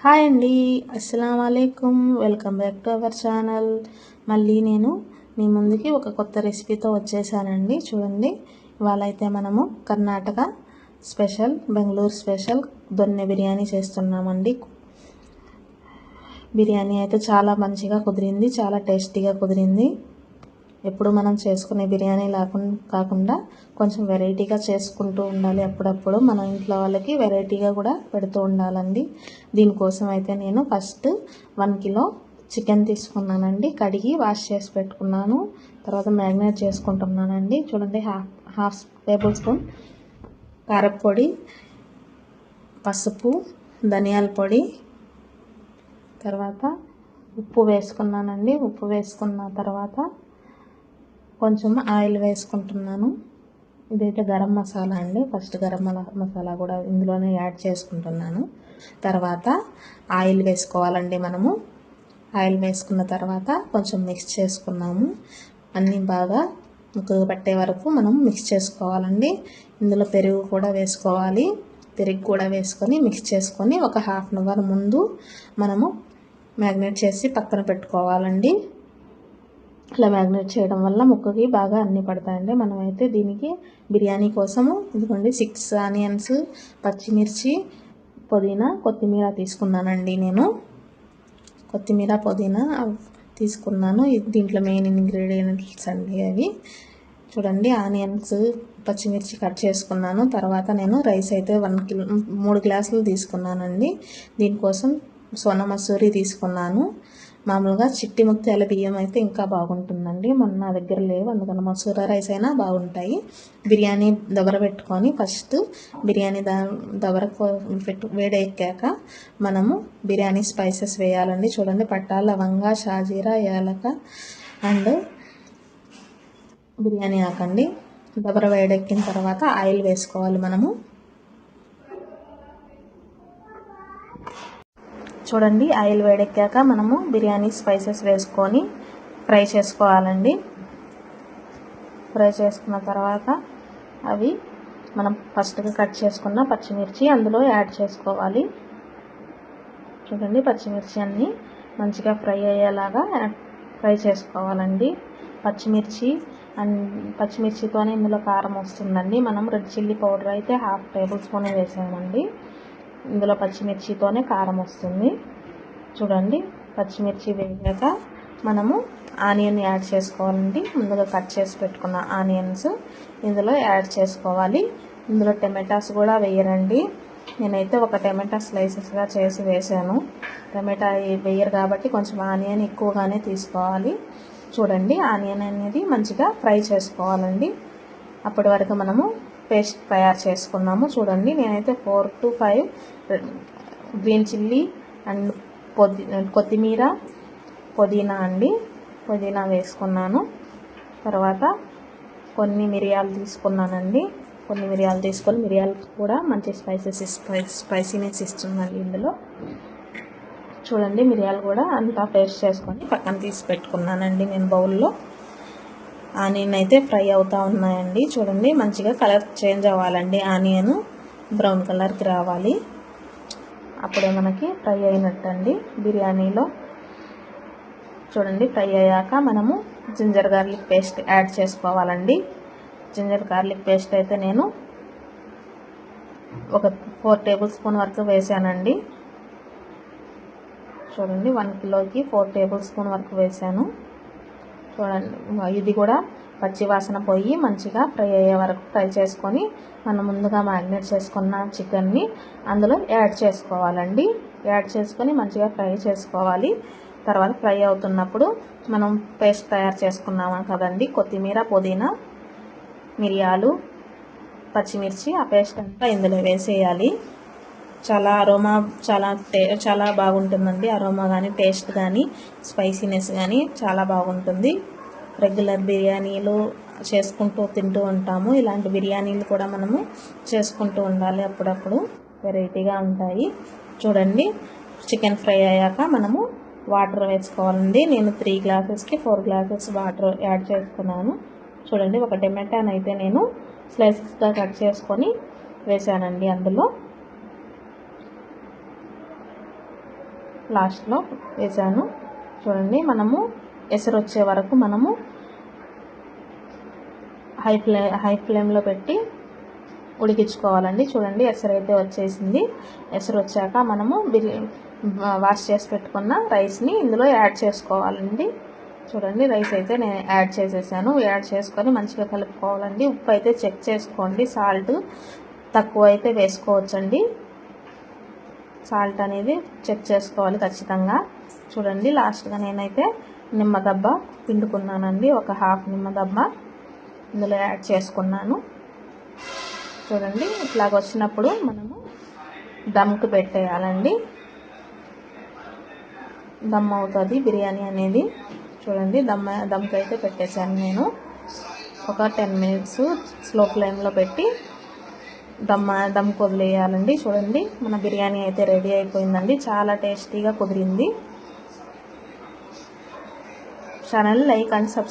Hi అండి, అస్సలం వాలేకుమ్. Welcome back to our channel. మళ్ళీ నేను మీ ముందుకి ఒక కొత్త రెసిపీతో వచ్చేసానండి. చూడండి, ఇవాళ అయితే మనము కర్ణాటక స్పెషల్, బెంగళూరు స్పెషల్ దొన్నె బిర్యానీ చేస్తున్నామండి. బిర్యానీ అయితే చాలా మంచిగా కుదిరింది, చాలా టేస్టీగా కుదిరింది. ఎప్పుడు మనం చేసుకునే బిర్యానీ కాకుండా కొంచెం వెరైటీగా చేసుకుంటూ ఉండాలి. అప్పుడప్పుడు మన ఇంట్లో వాళ్ళకి వెరైటీగా కూడా పెడుతూ ఉండాలండి. దీనికోసం అయితే నేను ఫస్ట్ 1 కిలో చికెన్ తీసుకున్నానండి. కడిగి వాష్ చేసి పెట్టుకున్నాను. తర్వాత మ్యారినేట్ చేసుకుంటున్నానండి. చూడండి, హాఫ్ టేబుల్ స్పూన్ కారపొడి, పసుపు, ధనియాల పొడి, తర్వాత ఉప్పు వేసుకున్నానండి. ఉప్పు వేసుకున్న తర్వాత కొంచెం ఆయిల్ వేసుకుంటున్నాను. ఇదైతే గరం మసాలా అండి. ఫస్ట్ గరం మసాలా కూడా ఇందులోనే యాడ్ చేసుకుంటున్నాను. తర్వాత ఆయిల్ వేసుకోవాలండి. మనము ఆయిల్ వేసుకున్న తర్వాత కొంచెం మిక్స్ చేసుకున్నాము. అన్నీ బాగా ముక్కలు పట్టే వరకు మనం మిక్స్ చేసుకోవాలండి. ఇందులో పెరుగు కూడా వేసుకోవాలి. పెరుగు కూడా వేసుకొని మిక్స్ చేసుకొని ఒక హాఫ్ అన్ అవర్ ముందు మనము మ్యారినేట్ చేసి పక్కన పెట్టుకోవాలండి. అలా మ్యారినేట్ చేయడం వల్ల ముక్కకి బాగా అన్నీ పడతాయండి. మనమైతే దీనికి బిర్యానీ కోసము ఇదిగోండి 6 ఆనియన్స్, పచ్చిమిర్చి, పుదీనా, కొత్తిమీర తీసుకున్నానండి. నేను కొత్తిమీర, పుదీనా తీసుకున్నాను. దీంట్లో మెయిన్ ఇంగ్రీడియంట్స్ అండి అవి. చూడండి, ఆనియన్స్, పచ్చిమిర్చి కట్ చేసుకున్నాను. తర్వాత నేను రైస్ అయితే 3 గ్లాసులు తీసుకున్నానండి. దీనికోసం సోనా మసూరి తీసుకున్నాను. మామూలుగా చిట్టి ముత్యాల బియ్యం అయితే ఇంకా బాగుంటుందండి. నా దగ్గర లేవు, అందుకని మసూరా రైస్ అయినా బాగుంటాయి. బిర్యానీ దబర పెట్టుకొని ఫస్ట్ బిర్యానీ దబర వేడెక్కాక మనము బిర్యానీ స్పైసెస్ వేయాలండి. చూడండి, పట్టా, లవంగా, షాజీరా, యాలక అండ్ బిర్యానీ ఆకండి. దబర వేడెక్కిన తర్వాత ఆయిల్ వేసుకోవాలి మనము. చూడండి, ఆయిల్ వేడెక్కాక మనము బిర్యానీ స్పైసెస్ వేసుకొని ఫ్రై చేసుకోవాలండి. ఫ్రై చేసుకున్న తర్వాత అవి మనం ఫస్ట్గా కట్ చేసుకున్న పచ్చిమిర్చి అందులో యాడ్ చేసుకోవాలి. చూడండి, పచ్చిమిర్చి అన్నీ మంచిగా ఫ్రై అయ్యేలాగా ఫ్రై చేసుకోవాలండి. పచ్చిమిర్చితోనే ఇందులో కారం వస్తుందండి. మనం రెడ్ చిల్లీ పౌడర్ అయితే హాఫ్ టేబుల్ స్పూన్ వేసామండి. ఇందులో పచ్చిమిర్చితోనే కారం వస్తుంది. చూడండి, పచ్చిమిర్చి వేసాక మనము ఆనియన్ యాడ్ చేసుకోవాలండి. ముందుగా కట్ చేసి పెట్టుకున్న ఆనియన్స్ ఇందులో యాడ్ చేసుకోవాలి. ఇందులో టమాటాస్ కూడా వేయరండి. నేనైతే ఒక టమాటా స్లైసెస్గా చేసి వేసాను. టమాటా వేయరు కాబట్టి కొంచెం ఆనియన్ ఎక్కువగానే తీసుకోవాలి. చూడండి, ఆనియన్ అనేది మంచిగా ఫ్రై చేసుకోవాలండి. అప్పటి వరకు మనము పేస్ట్ తయారు చేసుకున్నాము. చూడండి, నేనైతే 4 to 5 గ్రీన్ చిల్లీ అండ్ కొత్తిమీర, పుదీనా వేసుకున్నాను. తర్వాత కొన్ని మిరియాలు తీసుకున్నానండి. మిరియాలు కూడా మంచి స్పైసీనెస్ ఇస్తుందండి ఇందులో. చూడండి, మిరియాలు కూడా అంతా పేస్ట్ చేసుకొని పక్కన తీసి పెట్టుకున్నానండి నేను బౌల్లో. ఆనియన్ అయితే ఫ్రై అవుతూ ఉన్నాయండి. చూడండి, మంచిగా కలర్ చేంజ్ అవ్వాలండి. ఆనియన్ బ్రౌన్ కలర్కి రావాలి. అప్పుడే మనకి ఫ్రై అయినట్టండి బిర్యానీలో. చూడండి, ఫ్రై అయ్యాక మనము జింజర్ గార్లిక్ పేస్ట్ యాడ్ చేసుకోవాలండి. జింజర్ గార్లిక్ పేస్ట్ అయితే నేను ఒక 4 టేబుల్ స్పూన్ వరకు వేసానండి. చూడండి, 1 కిలోకి 4 టేబుల్ స్పూన్ వరకు వేసాను. చూడండి, ఇది కూడా పచ్చి వాసన పోయి మంచిగా ఫ్రై అయ్యే వరకు ఫ్రై చేసుకొని మనం ముందుగా మ్యారినేట్ చేసుకున్న చికెన్ని అందులో యాడ్ చేసుకోవాలండి. యాడ్ చేసుకొని మంచిగా ఫ్రై చేసుకోవాలి. తర్వాత ఫ్రై అవుతున్నప్పుడు మనం పేస్ట్ తయారు చేసుకున్నాము కదండి, కొత్తిమీర, పుదీనా, మిరియాలు, పచ్చిమిర్చి, ఆ పేస్ట్ అంతా ఇందులో వేసేయాలి. చాలా అరోమా చాలా బాగుంటుందండి. అరోమా కానీ, టేస్ట్ కానీ, స్పైసీనెస్ కానీ చాలా బాగుంటుంది. రెగ్యులర్ బిర్యానీలు చేసుకుంటూ తింటూ ఉంటాము. ఇలాంటి బిర్యానీలు కూడా మనము చేసుకుంటూ ఉండాలి. అప్పుడప్పుడు వెరైటీగా ఉంటాయి. చూడండి, చికెన్ ఫ్రై అయ్యాక మనము వాటర్ వేసుకోవాలండి. నేను 3 గ్లాసెస్కి 4 గ్లాసెస్ వాటర్ యాడ్ చేసుకున్నాను. చూడండి, ఒక టమాటానైతే నేను స్లైసెస్గా కట్ చేసుకొని వేసానండి అందులో. లాస్ట్లో వేసాను. చూడండి, మనము ఎసరు వచ్చే వరకు మనము హై ఫ్లేమ్లో పెట్టి ఉడికించుకోవాలండి. చూడండి, ఎసరు అయితే వచ్చేసింది. ఎసరు వచ్చాక మనము వాష్ చేసి పెట్టుకున్న రైస్ని ఇందులో యాడ్ చేసుకోవాలండి. చూడండి, రైస్ అయితే నేను యాడ్ చేసేసాను. యాడ్ చేసుకొని మంచిగా కలుపుకోవాలండి. ఉప్పు అయితే చెక్ చేసుకోండి. సాల్ట్ తక్కువ అయితే వేసుకోవచ్చండి. సాల్ట్ అనేది చెక్ చేసుకోవాలి ఖచ్చితంగా. చూడండి, లాస్ట్గా నేనైతే నిమ్మదబ్బ పిండుకున్నానండి. ఒక హాఫ్ నిమ్మదబ్బ ఇందులో యాడ్ చేసుకున్నాను. చూడండి, ఇట్లాగ వచ్చినప్పుడు మనము దమ్కి పెట్టేయాలండి. దమ్ అవుతుంది బిర్యానీ అనేది. చూడండి, దమ్కి అయితే పెట్టేశాను నేను. ఒక 10 మినిట్స్ స్లో ఫ్లేమ్లో పెట్టి దమ్కి వదిలేయాలండి. చూడండి, మన బిర్యానీ అయితే రెడీ అయిపోయిందండి. చాలా టేస్టీగా కుదిరింది. Channel like and subscribe